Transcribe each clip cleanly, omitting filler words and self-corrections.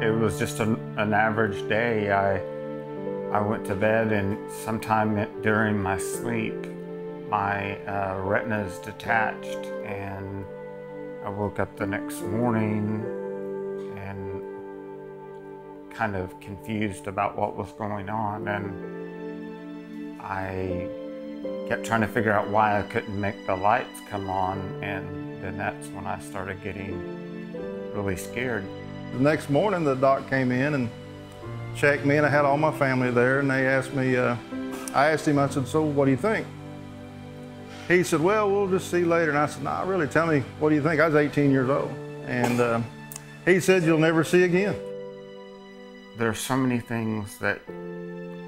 It was just an average day. I went to bed, and sometime during my sleep, my retinas detached, and I woke up the next morning and kind of confused about what was going on, and I kept trying to figure out why I couldn't make the lights come on, and then that's when I started getting really scared. The next morning, the doc came in and checked me, and I had all my family there, and they asked me, I asked him, I said, so what do you think? He said, well, we'll just see later. And I said, nah, really, tell me, what do you think? I was 18 years old. And he said, you'll never see again. There's so many things that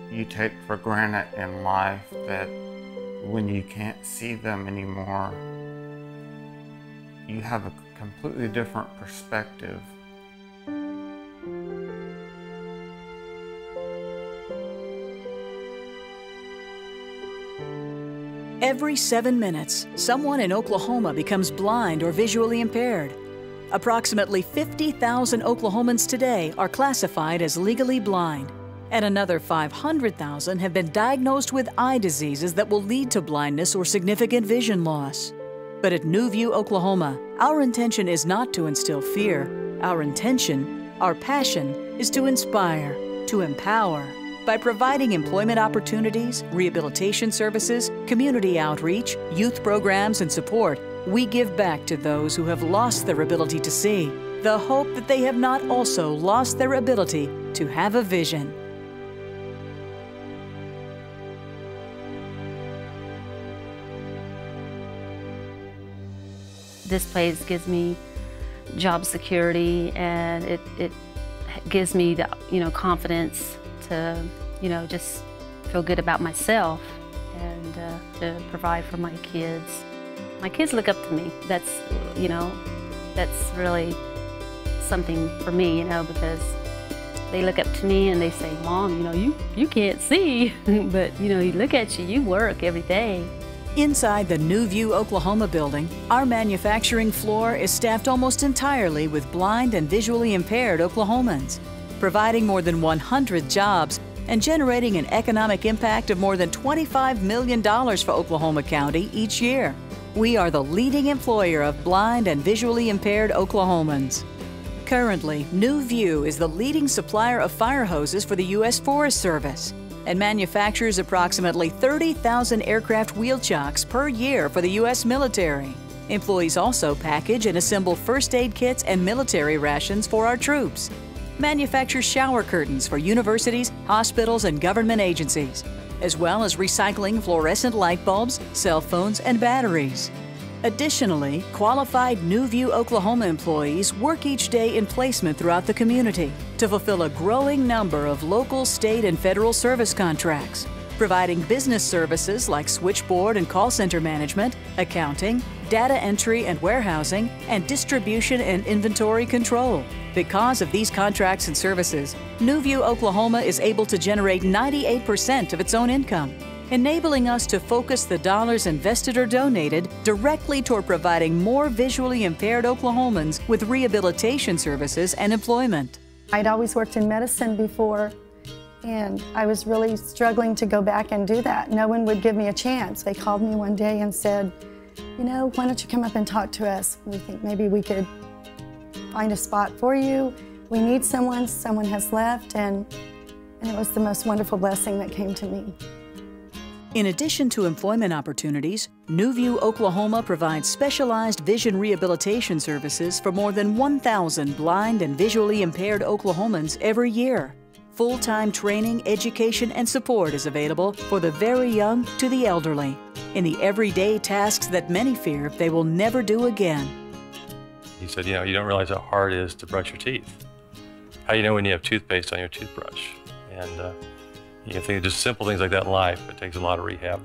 you take for granted in life that when you can't see them anymore, you have a completely different perspective. Every 7 minutes, someone in Oklahoma becomes blind or visually impaired. Approximately 50,000 Oklahomans today are classified as legally blind, and another 500,000 have been diagnosed with eye diseases that will lead to blindness or significant vision loss. But at NewView, Oklahoma, our intention is not to instill fear. Our intention, our passion, is to inspire, to empower, by providing employment opportunities, rehabilitation services, community outreach, youth programs, and support. We give back to those who have lost their ability to see, the hope that they have not also lost their ability to have a vision. This place gives me job security, and it gives me the confidence to just feel good about myself and to provide for my kids. My kids look up to me. That's that's really something for me, because they look up to me and they say, Mom, you can't see, but you look at you, you work every day. Inside the NewView, Oklahoma building, our manufacturing floor is staffed almost entirely with blind and visually impaired Oklahomans, providing more than 100 jobs and generating an economic impact of more than $25 million for Oklahoma County each year. We are the leading employer of blind and visually impaired Oklahomans. Currently, NewView is the leading supplier of fire hoses for the U.S. Forest Service and manufactures approximately 30,000 aircraft wheel chocks per year for the U.S. military. Employees also package and assemble first aid kits and military rations for our troops. Manufactures shower curtains for universities, hospitals, and government agencies, as well as recycling fluorescent light bulbs, cell phones, and batteries. Additionally, qualified NewView Oklahoma employees work each day in placement throughout the community to fulfill a growing number of local, state, and federal service contracts, providing business services like switchboard and call center management, accounting, data entry and warehousing, and distribution and inventory control. Because of these contracts and services, NewView Oklahoma is able to generate 98% of its own income, enabling us to focus the dollars invested or donated directly toward providing more visually impaired Oklahomans with rehabilitation services and employment. I'd always worked in medicine before, and I was really struggling to go back and do that. No one would give me a chance. They called me one day and said, why don't you come up and talk to us? We think maybe we could find a spot for you. We need someone has left, and it was the most wonderful blessing that came to me. In addition to employment opportunities, NewView Oklahoma provides specialized vision rehabilitation services for more than 1,000 blind and visually impaired Oklahomans every year. Full-time training, education, and support is available for the very young to the elderly in the everyday tasks that many fear they will never do again. He said, you don't realize how hard it is to brush your teeth. How do you know when you have toothpaste on your toothbrush? And you think just simple things like that in life, it takes a lot of rehab.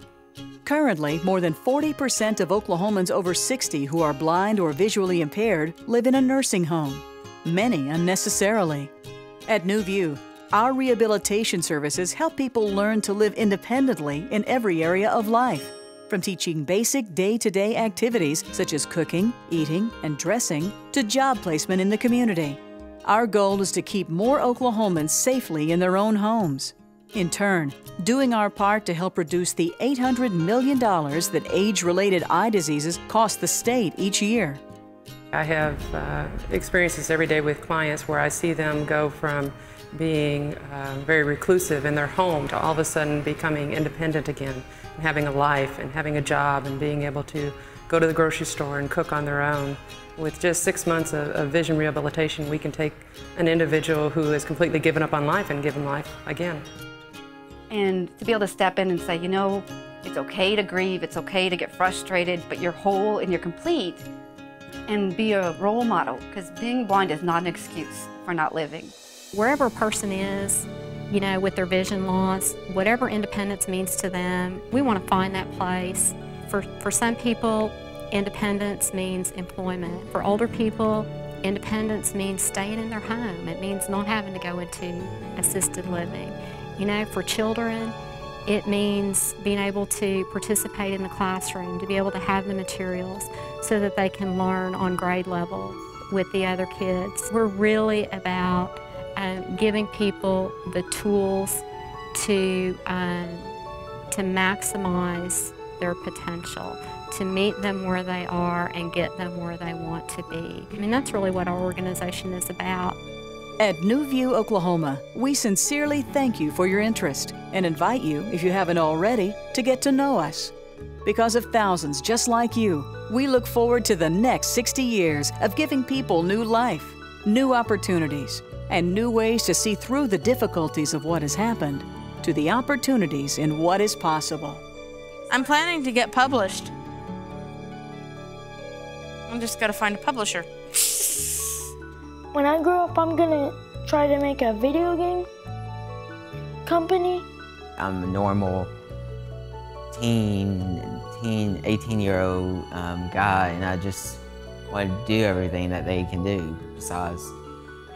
Currently, more than 40% of Oklahomans over 60 who are blind or visually impaired live in a nursing home, many unnecessarily. At NewView, our rehabilitation services help people learn to live independently in every area of life, from teaching basic day-to-day activities such as cooking, eating, and dressing to job placement in the community. Our goal is to keep more Oklahomans safely in their own homes. In turn, doing our part to help reduce the $800 million that age-related eye diseases cost the state each year. I have experiences every day with clients where I see them go from being very reclusive in their home to all of a sudden becoming independent again, and having a life and having a job and being able to go to the grocery store and cook on their own. With just 6 months of vision rehabilitation, we can take an individual who has completely given up on life and give them life again. And to be able to step in and say, you know, it's okay to grieve, it's okay to get frustrated, but you're whole and you're complete, and be a role model, because being blind is not an excuse for not living. Wherever a person is, you know, with their vision loss, whatever independence means to them, we want to find that place. For some people, independence means employment. For older people, independence means staying in their home. It means not having to go into assisted living. You know, for children, it means being able to participate in the classroom, to be able to have the materials so that they can learn on grade level with the other kids. We're really about giving people the tools to maximize their potential, to meet them where they are and get them where they want to be. I mean, that's really what our organization is about. At NewView, Oklahoma, we sincerely thank you for your interest and invite you, if you haven't already, to get to know us. Because of thousands just like you, we look forward to the next 60 years of giving people new life, new opportunities, and new ways to see through the difficulties of what has happened to the opportunities in what is possible. I'm planning to get published. I'm just gotta find a publisher. When I grow up, I'm gonna try to make a video game company. I'm a normal 18-year-old guy, and I just want to do everything that they can do besides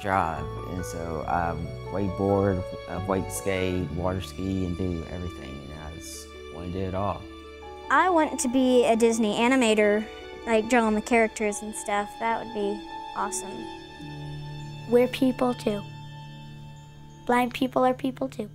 drive. And so I'm way bored of wake skate, water ski, and do everything. And I just want to do it all. I want to be a Disney animator, like drawing the characters and stuff. That would be awesome. We're people too. Blind people are people too.